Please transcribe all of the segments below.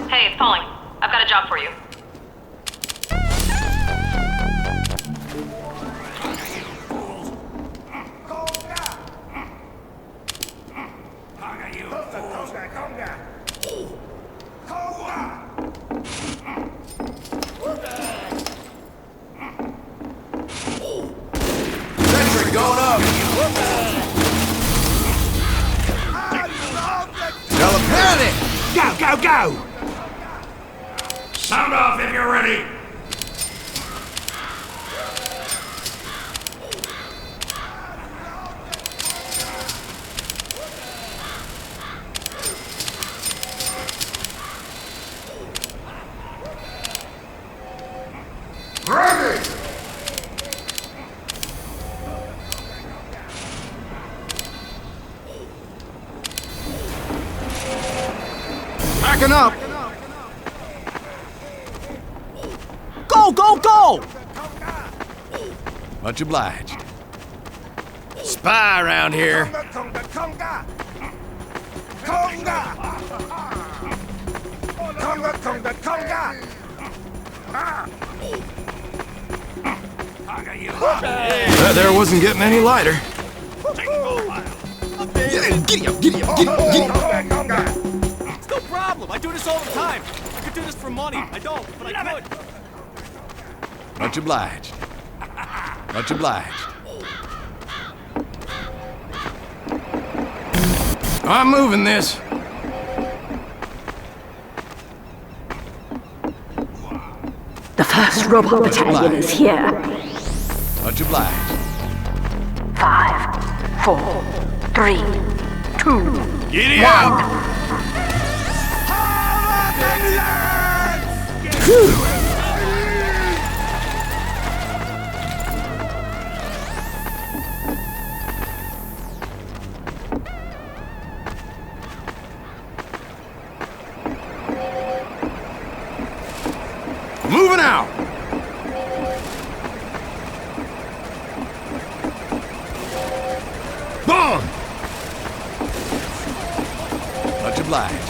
Hey, it's Pauling. I've got a job for you. Sentry going up! Tell him panic! Go, go, go! Sound off if you're ready! Ready! Packing up! Go, go, go! Much obliged. Spy around here. That there wasn't getting any lighter. Giddy up, giddy up, giddy up, giddy up. It's no problem. I do this all the time. I could do this for money. I don't, but I could. Much obliged. Much obliged. I'm moving this. The first robot battalion is here. Much obliged. 5, 4, 3, 2, Giddy 1. up! Moving out! Bomb! Much obliged.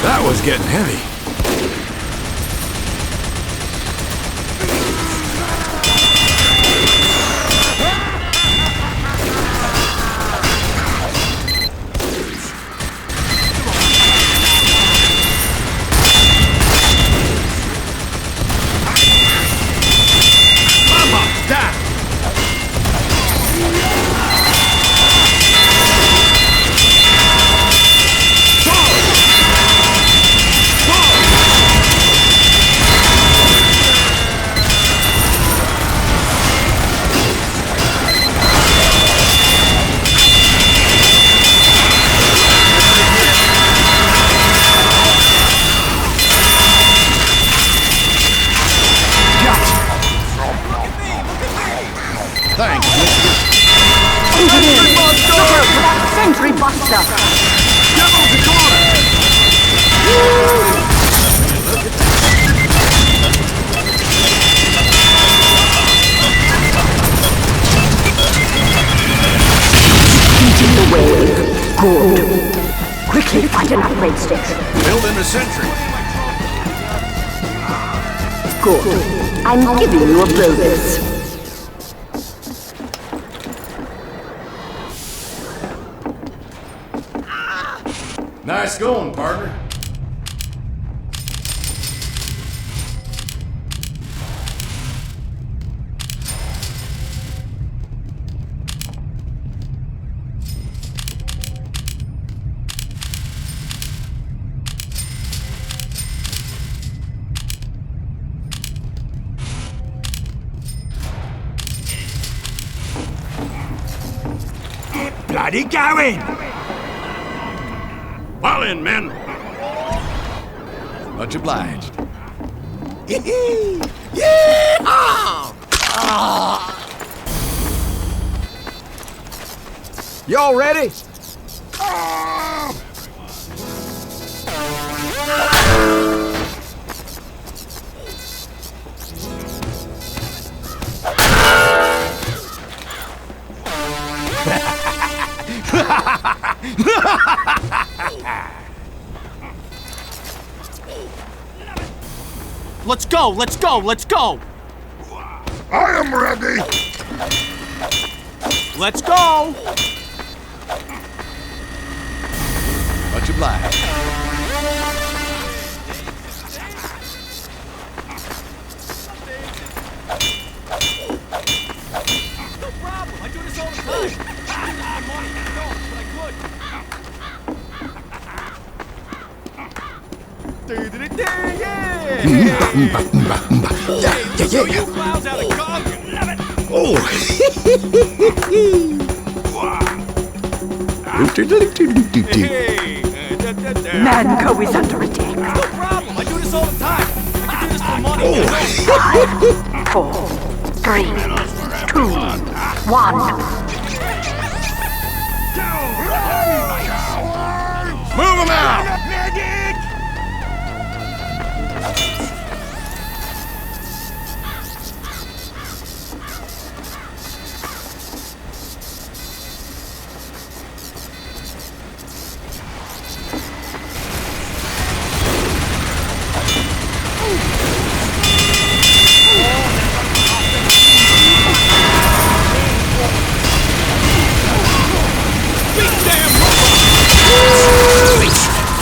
That was getting heavy. Thanks, Engineer, look out for that sentry buster. Devil's a corner! Eating the wave. Good. Quickly find an upgrade station. Building a sentry. Good. I'm giving you a bonus. Nice going, partner. Bloody going! Fall in, men! Much obliged. Y'all ready? Let's go, let's go, let's go! I am ready. Let's go! Much obliged. No problem, I do this all the time. I do this for money, I don't, but I could. Yeah! Hey, so you clowns out of gunk! Hey! Manco is under attack. No problem, I do this all the time. I do this for money, I don't. 5, 4, 3, 2, 1. Move him out!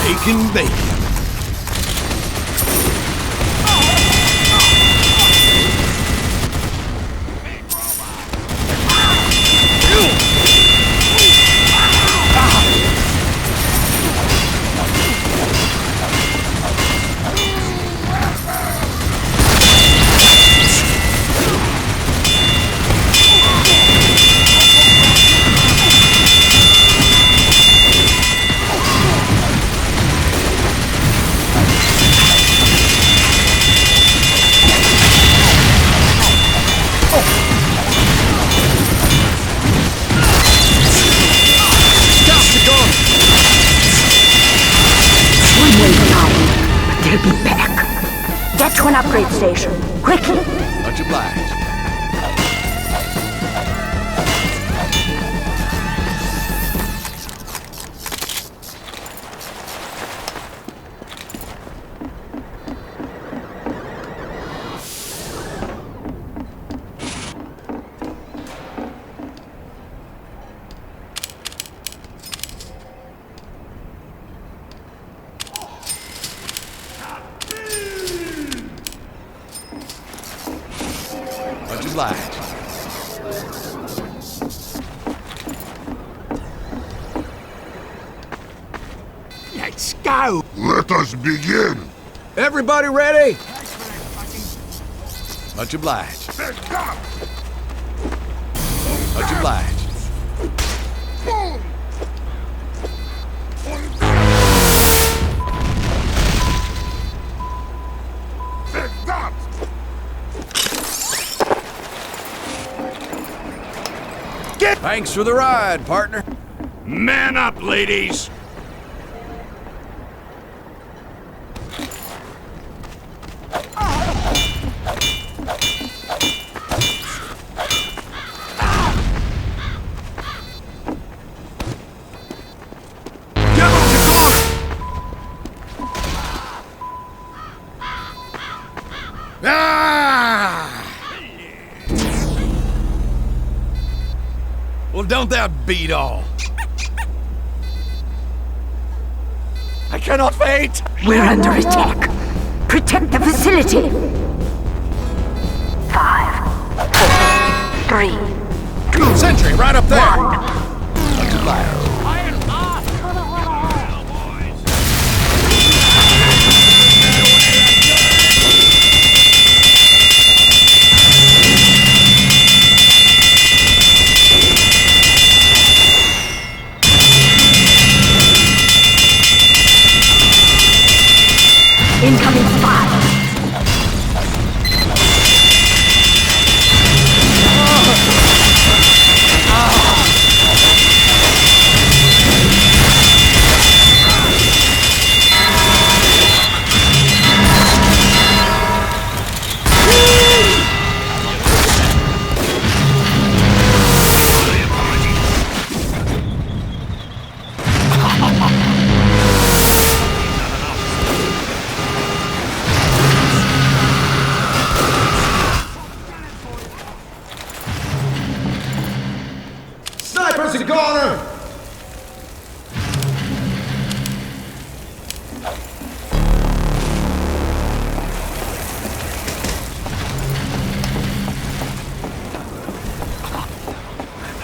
Bacon, bacon. They'll be back. Get to an upgrade station. Quickly. Much obliged. Much obliged. Let's go. Let us begin. Everybody ready? Much obliged. Let's go. Much obliged. Boom. Let's go. Thanks for the ride, partner. Man up, ladies. Well, don't that beat all? I cannot faint! We're under attack. Protect the facility. 5, 4, 3, Sentry, right up there! 1. Much obliged. Incoming fire. Peppers are gone!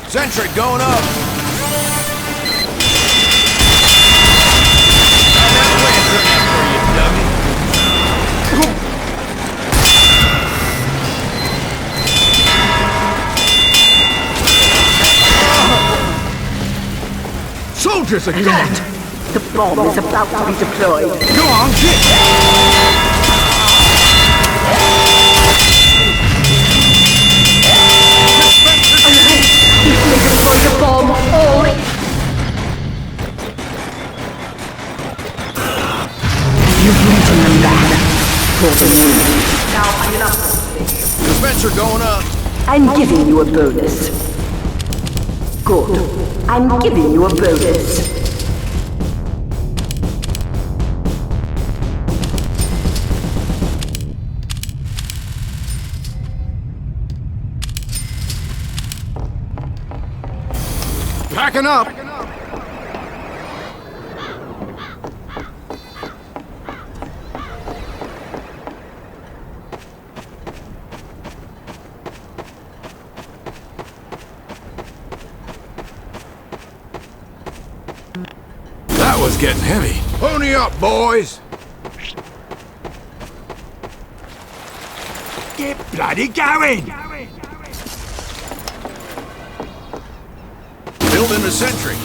Sentry going up. Soldiers are gone! Alert! The bomb is about to be deployed. Go on, get! If they deploy the bomb, all... You've beaten them back. For the win. Now I'm enough. Dispenser going up. I'm giving you a bonus. Good. I'm giving you a bonus. Packing up! That was getting heavy. Pony up, boys! Get bloody going! Building a sentry.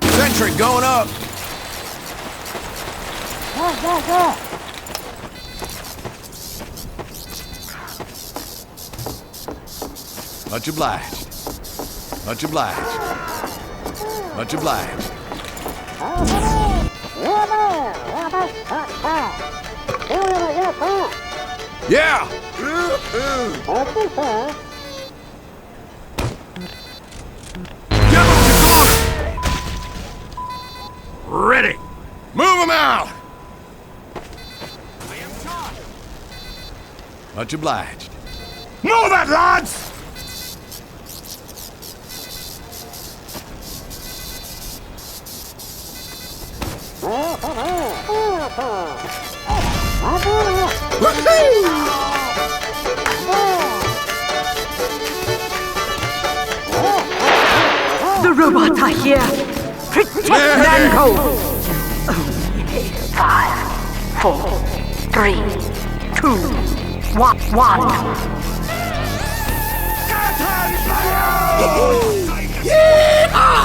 Sentry going up. Much obliged. Much obliged. Much obliged. Yeah! Ready! Move them out! Much obliged. Move it, lads! The robots are here. Protect Mango. 5, 4, 3, 2, 1. Yeah!